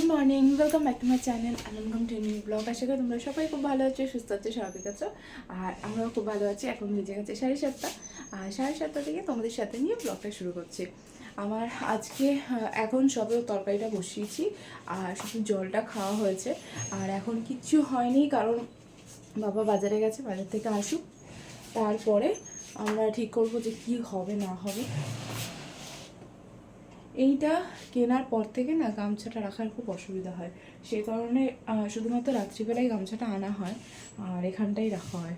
Morning, welcome back to my channel and welcome to new blog. আশা করি তোমরা সবাই খুব ভালো আছো, সুস্থ আছো, স্বাভাবিক আছো। আর আমরাও খুব ভালো আছি। এখন বেজে গেছে 7:30, আর 7:30 থেকে তোমাদের সাথে নিয়ে ব্লগটা শুরু করছি। আমার আজকে এখন সবে তরকারিটা বসিয়েছি আর শুধু জলটা খাওয়া হয়েছে। আর এখন কিচ্ছু হয়নি, কারণ বাবা বাজারে গেছে, বাজার থেকে আসুক তারপরে আমরা ঠিক করবো যে কি হবে না হবে। এইটা কেনার পর থেকে না গামছাটা রাখার খুব অসুবিধা হয়, সেই কারণে শুধুমাত্র রাত্রিবেলায় গামছাটা আনা হয় আর এখানটাই রাখা হয়।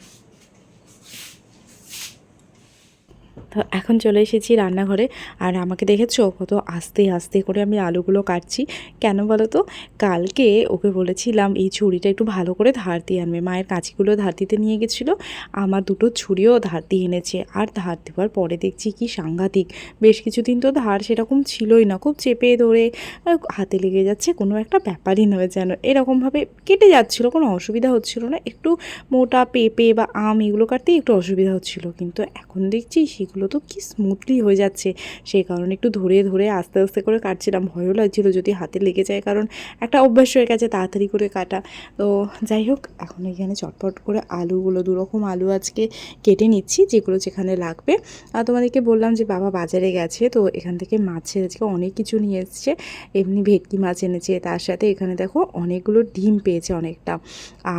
তো এখন চলে এসেছি রান্নাঘরে। আর আমাকে দেখেছো কত আস্তে আস্তে করে আমি আলুগুলো কাটছি। কেন বলো তো, কালকে ওকে বলেছিলাম এই ছুরিটা একটু ভালো করে ধার দিয়ে আনবে। মায়ের কাঁচিগুলো ধার দিতে নিয়ে গেছিলো, আমার দুটো ছুরিও ধার দিয়ে এনেছে। আর ধার দেওয়ার পরে দেখছি কি সাংঘাতিক, বেশ কিছুদিন তো ধার সেরকম ছিলই না, খুব চেপে ধরে হাতে লেগে যাচ্ছে, কোনো একটা ব্যাপারই নয় যেন। এরকমভাবে কেটে যাচ্ছিলো, কোনো অসুবিধা হচ্ছিলো না। একটু মোটা পেঁপে বা আম এগুলো কাটতেই একটু অসুবিধা হচ্ছিলো, কিন্তু এখন দেখছি সেগুলো তো কি স্মুথলি হয়ে যাচ্ছে। সেই কারণে একটু ধরে ধরে আস্তে আস্তে করে কাটছিলাম, ভয়ও লাগছিলো যদি হাতে লেগে যায়, কারণ একটা অভ্যাস হয়ে গেছে তাড়াতাড়ি করে কাটা। তো যাই হোক, এখন এখানে চটপট করে আলুগুলো, দুরকম আলু আজকে কেটে নিচ্ছি, যেগুলো যেখানে লাগবে। আর তোমাদেরকে বললাম যে বাবা বাজারে গেছে, তো এখান থেকে মাছের আজকে অনেক কিছু নিয়ে এসছে। এমনি ভেটকি মাছ এনেছে, তার সাথে এখানে দেখো অনেকগুলো ডিম পেয়েছে অনেকটা।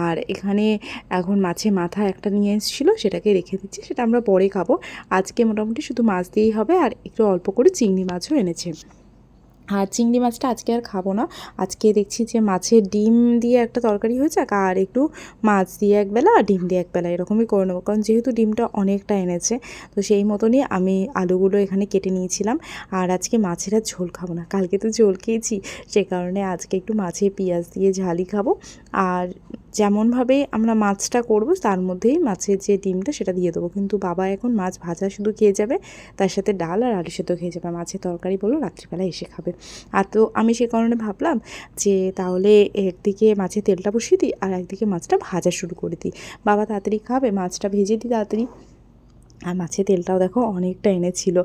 আর এখানে এখন মাছের মাথা একটা নিয়ে এসেছিলো, সেটাকে রেখে দিচ্ছি, সেটা আমরা পরে খাবো। আজকে মোটামুটি শুধু মাছ দিয়েই হবে, আর একটু অল্প করে চিংড়ি মাছও এনেছে। আর চিংড়ি মাছটা আজকে আর খাবো না। আজকে দেখছি যে মাছের ডিম দিয়ে একটা তরকারি হয়েছে, আর একটু মাছ দিয়ে একবেলা আর ডিম দিয়ে একবেলা এরকমই করে নেবো, কারণ যেহেতু ডিমটা অনেকটা এনেছে। তো সেই মতনই আমি আলুগুলো এখানে কেটে নিয়েছিলাম। আর আজকে মাছের আর ঝোল খাবো না, কালকে তো ঝোল খেয়েছি, সে কারণে আজকে একটু মাছে পেঁয়াজ দিয়ে ঝালই খাবো। আর যেমনভাবে আমরা মাছটা করব তার মধ্যেই মাছের যে ডিমটা সেটা দিয়ে দেবো। কিন্তু বাবা এখন মাছ ভাজা শুধু খেয়ে যাবে, তার সাথে ডাল আর আলু সেদ্ধ খেয়ে যাবে, মাছের তরকারি বললো রাত্রিবেলা এসে খাবে। আর তো আমি সে কারণে ভাবলাম যে তাহলে একদিকে মাছের তেলটা বসিয়ে দিই আর একদিকে মাছটা ভাজা শুরু করে দিই, বাবা তাড়াতাড়ি খাবে, মাছটা ভেজে দিই তাড়াতাড়ি। আর মাছের তেলটাও দেখো অনেকটা এনেছিল।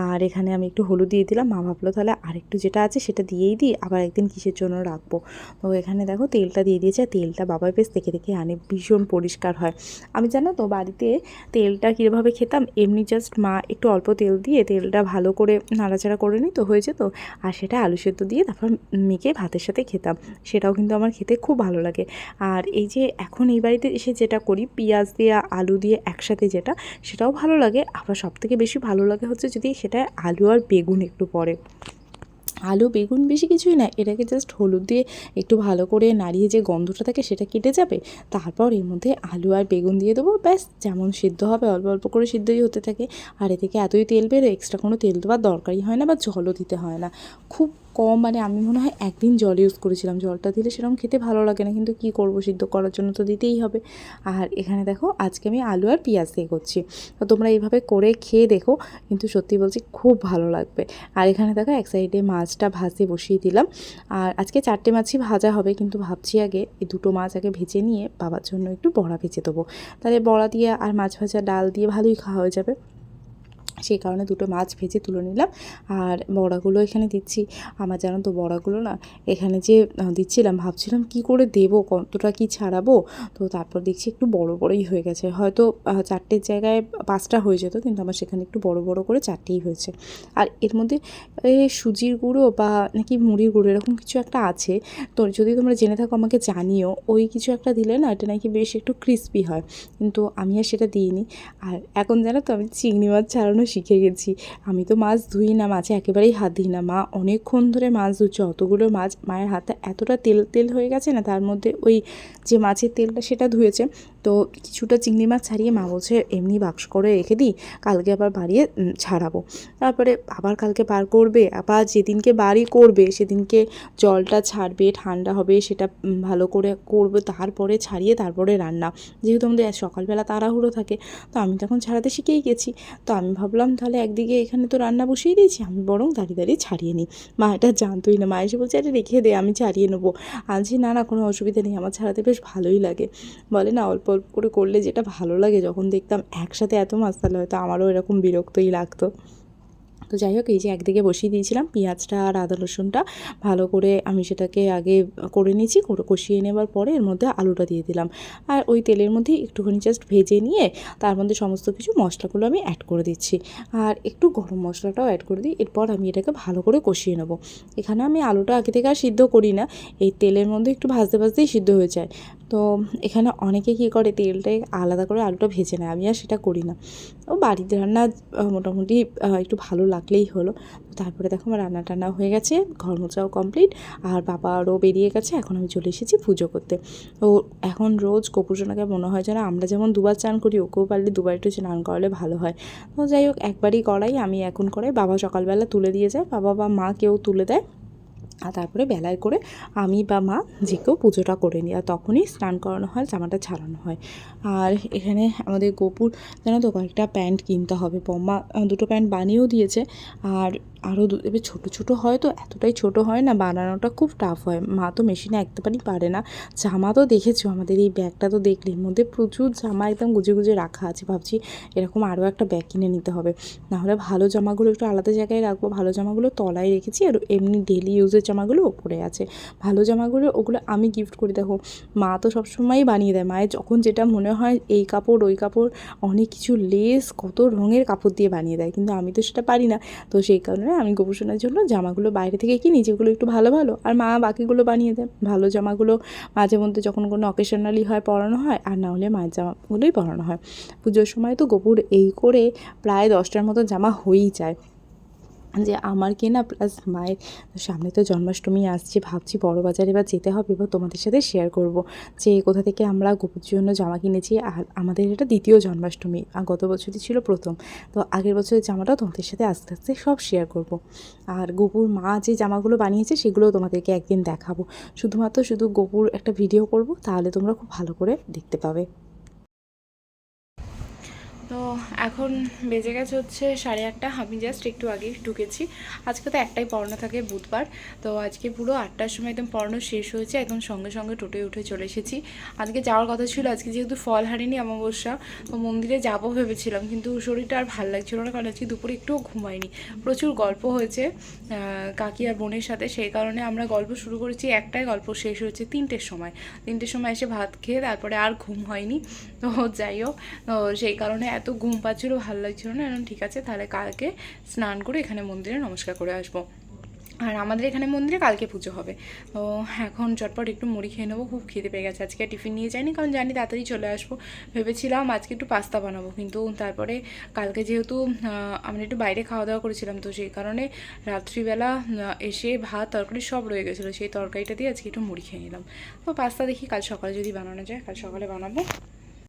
আর এখানে আমি একটু হলুদ দিয়ে দিলাম, মা ভাবলো তাহলে আরেকটু যেটা আছে সেটা দিয়েই দিই, আবার একদিন কিসের জন্য রাখবো। তো এখানে দেখো তেলটা দিয়ে দিয়েছে, তেলটা বাবা বেশ দেখে দেখে আনে, ভীষণ পরিষ্কার হয়। আমি জানো তো বাড়িতে তেলটা কীভাবে খেতাম, এমনি জাস্ট মা একটু অল্প তেল দিয়ে তেলটা ভালো করে নাড়াচাড়া করে নিই তো হয়ে যেত, আর সেটা আলু সেদ্ধ দিয়ে তারপর মেখে ভাতের সাথে খেতাম, সেটাও কিন্তু আমার খেতে খুব ভালো লাগে। আর এই যে এখন এই বাড়িতে এসে যেটা করি, পেঁয়াজ দিয়ে আলু দিয়ে একসাথে যেটা, সেটাও ভালো লাগে। আবার সবথেকে বেশি ভালো লাগে হচ্ছে যদি সেটা আলু আর বেগুন একটু পড়ে। আলু বেগুন বেশি কিছুই না, এটাকে জাস্ট হলুদ দিয়ে একটু ভালো করে নাড়িয়ে যে গন্ধটা থাকে সেটা কেটে যাবে, তারপর এর মধ্যে আলু আর বেগুন দিয়ে দেবো, ব্যাস যেমন সিদ্ধ হবে অল্প অল্প করে সিদ্ধই হতে থাকে। আর এ থেকে এতই তেল বেরোয়, এক্সট্রা কোনো তেল দেওয়ার দরকারই হয় না বা জলও দিতে হয় না, খুব কম। মানে আমি মনে হয় একদিন জল ইউজ করেছিলাম, জলটা দিলে সেরকম খেতে ভালো লাগে না, কিন্তু কী করবো, সিদ্ধ করার জন্য তো দিতেই হবে। আর এখানে দেখো আজকে আমি আলু আর পেঁয়াজ দিয়ে করছি, তো তোমরা এইভাবে করে খেয়ে দেখো, কিন্তু সত্যি বলছি খুব ভালো লাগবে। আর এখানে দেখো এক সাইডে মাছটা ভাজতে বসিয়ে দিলাম। আর আজকে 4টে মাছই ভাজা হবে, কিন্তু ভাবছি আগে এই 2টো মাছ আগে ভেজে নিয়ে বাবার জন্য একটু বড়া ভেজে দেবো, তাহলে বড়া দিয়ে আর মাছ ভাজা ডাল দিয়ে ভালোই খাওয়া হয়ে যাবে। সেই কারণে 2টো মাছ ভেজে তুলে নিলাম। আর বড়াগুলো এখানে দিচ্ছি। আমার জানো তো বড়াগুলো না এখানে যে দিচ্ছিলাম, ভাবছিলাম কি করে দেবো, কতটা কি ছাড়াবো। তো তারপর দেখছি একটু বড় বড়ই হয়ে গেছে, হয়তো 4টের জায়গায় 5টা হয়ে যেত, কিন্তু আমার সেখানে একটু বড় বড় করে 4টেই হয়েছে। আর এর মধ্যে সুজির গুঁড়ো বা নাকি মুড়ির গুঁড়ো এরকম কিছু একটা আছে, তো যদি তোমরা জেনে থাকো আমাকে জানিও, ওই কিছু একটা দিলে না এটা নাকি বেশ একটু ক্রিস্পি হয়, কিন্তু আমি আর সেটা দিইনি। আর এখন জানো তো আমি চিংড়ি মাছ ছাড়ানো শিখে গেছি। আমি তো মাছ ধুই না, মাছে একেবারেই হাত দিই না, মা অনেকক্ষণ ধরে মাছ ধুচ্ছে, অতগুলো মাছ মায়ের হাতে এতটা তেল তেল হয়ে গেছে না, তার মধ্যে ওই যে মাছের তেলটা সেটা ধুয়েছে। তো কিছুটা চিংড়ি মাছ ছাড়িয়ে মা বলছে এমনি বাক্স করে রেখে দিই, কালকে আবার বাড়িয়ে ছাড়াবো। তারপরে আবার কালকে বার করবে, আবার যেদিনকে বাড়ি করবে সেদিনকে জলটা ছাড়বে, ঠান্ডা হবে, সেটা ভালো করে করবে, তারপরে ছাড়িয়ে তারপরে রান্না। যেহেতু আমাদের সকালবেলা তাড়াহুড়ো থাকে, তো আমি তখন ছাড়াতে শিখেই গেছি। তো আমি ভাবলাম তাহলে একদিকে এখানে তো রান্না বসিয়ে দিয়েছি, আমি বরং দাঁড়িয়ে দাঁড়িয়ে ছাড়িয়ে নিই। মা এটা জানতোই না, মা এসে বলছে আরে রেখে দে আমি ছাড়িয়ে নেবো। আনছি না না কোনো অসুবিধা নেই, আমার ছাড়াতে বেশ ভালোই লাগে। বলে না অল্প অল্প করে করলে যেটা ভালো লাগে, যখন দেখতাম একসাথে এত মাছ তাহলে হয়তো আমারও এরকম বিরক্তই লাগতো। তো যাই হোক, এই যে একদিকে বসিয়ে দিয়েছিলাম পেঁয়াজটা আর আদা রসুনটা ভালো করে আমি সেটাকে আগে করে নিয়েছি, কষিয়ে নেবার পরে এর মধ্যে আলুটা দিয়ে দিলাম। আর ওই তেলের মধ্যে একটুখানি জাস্ট ভেজে নিয়ে তার মধ্যে সমস্ত কিছু মশলাগুলো আমি অ্যাড করে দিচ্ছি, আর একটু গরম মশলাটাও অ্যাড করে দিই। এরপর আমি এটাকে ভালো করে কষিয়ে নেব। এখানে আমি আলুটা আগে থেকে আর সিদ্ধ করি না, এই তেলের মধ্যে একটু ভাজতে ভাজতেই সিদ্ধ হয়ে যায়। তো এখানে অনেকে কী করে, তেলটাই আলাদা করে আলুটা ভেজে নেয়, আমি আর সেটা করি না। ও বাড়িতে রান্না মোটামুটি একটু ভালো লাগলেই হলো। তারপরে দেখো আমার রান্না টান্না হয়ে গেছে, ঘর মোছাও কমপ্লিট, আর বাবারও বেরিয়ে গেছে। এখন আমি চলে এসেছি পুজো করতে। তো এখন রোজ গোপুসোনাকে মনে হয় যেন আমরা যেমন দুবার চান করি, ওকেও পারলে দুবার একটু স্নান করালে ভালো হয়। তো যাই হোক, একবারই করাই, আমি এখন করাই, বাবা সকালবেলা তুলে দিয়ে যায়, বাবা বা মা কেউ তুলে দেয়। আর তারপরে বেলায় করে আমি বা মা যে কেউ পুজোটা করে নিই, আর তখনই স্নান করানো হয়, জামাটা ছাড়ানো হয়। আর এখানে আমাদের গোপুর জানো তো কয়েকটা প্যান্ট কিনতে হবে, বম্মা দুটো প্যান্ট বানিয়েও দিয়েছে। আর আরও এবার ছোটো ছোটো হয় তো, এতটাই ছোটো হয় না, বানানোটা খুব টাফ হয়, মা তো মেশিনে একদমই পারে না। জামা তো দেখেছো, আমাদের এই ব্যাগটা তো দেখলে, এর মধ্যে প্রচুর জামা একদম গুজে গুজে রাখা আছে। ভাবছি এরকম আরও একটা ব্যাগ কিনে নিতে হবে, নাহলে ভালো জামাগুলো একটু আলাদা জায়গায় রাখবো, ভালো জামাগুলো তলায় রেখেছি, আর এমনি ডেলি ইউজের জামাগুলো ওপরে আছে। ভালো জামাগুলো ওগুলো আমি গিফট করি। দেখো, মা তো সবসময়ই বানিয়ে দেয়, মায়ের যখন যেটা মনে হয় এই কাপড় ওই কাপড়, অনেক কিছু লেস কত রঙের কাপড় দিয়ে বানিয়ে দেয়, কিন্তু আমি তো সেটা পারি না। তো সেই কারণে আমি গোপুসোনার জন্য জামাগুলো বাইরে থেকে কিনি, যেগুলো একটু ভালো ভালো, আর মা বাকিগুলো বানিয়ে দেয়। ভালো জামাগুলো মাঝে মধ্যে যখন কোনো অকেশনালি হয় পরানো হয়, আর না হলে মায়ের জামাগুলোই পরানো হয়। পুজোর সময় তো গোপুর এই করে প্রায় 10টার মতো জামা হয়েই যায়, যে আমার কেনা প্লাস মায়ের। সামনে তো জন্মাষ্টমী আসছে, ভাবছি বড় বাজারে এবার যেতে হবে, এবার তোমাদের সাথে শেয়ার করব যে কোথা থেকে আমরা গোপুর জন্য জামা কিনেছি। আর আমাদের এটা দ্বিতীয় জন্মাষ্টমী, আর গত বছরই ছিল প্রথম। তো আগের বছরের জামাটাও তোমাদের সাথে আস্তে আস্তে সব শেয়ার করব। আর গোপুর মা যে জামাগুলো বানিয়েছে সেগুলোও তোমাদেরকে একদিন দেখাবো। শুধু গোপুর একটা ভিডিও করব, তাহলে তোমরা খুব ভালো করে দেখতে পাবে। তো এখন বেজে গেছে হচ্ছে 8:30, আমি জাস্ট একটু আগেই ঢুকেছি। আজকে তো একটাই পড়ানো থাকে, বুধবার। তো আজকে পুরো 8টার সময় একদম পড়ানো শেষ হয়েছে, একদম সঙ্গে সঙ্গে টোটোয় উঠে চলে এসেছি। আজকে যাওয়ার কথা ছিল, আজকে যেহেতু ফল হারিনি অমাবস্যা, তো মন্দিরে যাবো ভেবেছিলাম, কিন্তু শরীরটা আর ভালো লাগছিল না, কারণ আজকে দুপুরে একটুও ঘুমাইনি। প্রচুর গল্প হয়েছে কাকি আর বোনের সাথে, সেই কারণে আমরা গল্প শুরু করেছি একটাই, গল্প শেষ হয়েছে 3টের সময়। 3টের সময় এসে ভাত খেয়ে তারপরে আর ঘুম হয়নি। তো যাই হোক, তো সেই কারণে এত ঘুম পাচ্ছিলো, ভালো লাগছিলো না। এখন ঠিক আছে, তাহলে কালকে স্নান করে এখানে মন্দিরে নমস্কার করে আসবো। আর আমাদের এখানে মন্দিরে কালকে পুজো হবে। তো এখন চটপট একটু মুড়ি খেয়ে নেবো, খুব খিদে পেয়ে গেছে। আজকে টিফিন নিয়ে যাইনি, কারণ জানি তাড়াতাড়ি চলে আসবো। ভেবেছিলাম আজকে একটু পাস্তা বানাবো, কিন্তু তারপরে কালকে যেহেতু আমরা একটু বাইরে খাওয়া দাওয়া করেছিলাম, তো সেই কারণে রাত্রিবেলা এসে ভাত তরকারি সব রয়ে গেছিলো, সেই তরকারিটা দিয়ে আজকে একটু মুড়ি খেয়ে নিলাম। তো পাস্তা দেখি কাল সকালে যদি বানানো যায়, কাল সকালে বানাবো।